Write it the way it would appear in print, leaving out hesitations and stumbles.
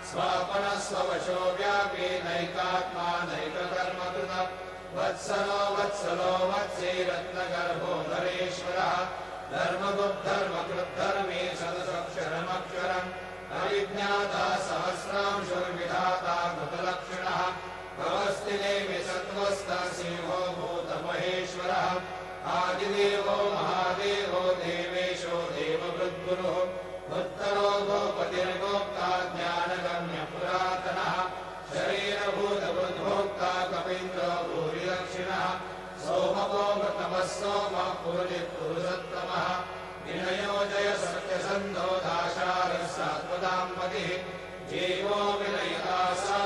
स्वापनस्ववशो व्यापी नैकात्मा नैककर्मकृत वत्सलो वत्सलो वत्सेरत्नगर्भो धरेश्वरः धर्मगुप्धर्मकृद्धर्मे शतसक्षरमक्षरम् अविज्ञाता सहस्रांशुर्विधाता कृतलक्षणः भवस्तिनेमि सत्त्वस्तः सिंहो भूतमहेश्वरः आदिदेवो महादेवो देवेशो देववृद्गुरुः उत्तरो गोपतिर्गोप्ता ज्ञानगम्यपुरातनः शरीरभूतवृद्भोक्ता कपीन्द्रो भूरिदक्षिणः सोमको मृतमः सोमः पुरुषोत्तमः विनयो जय सत्यसन्धो दाशारः सात्वतां पतिः जीवो विनयता सा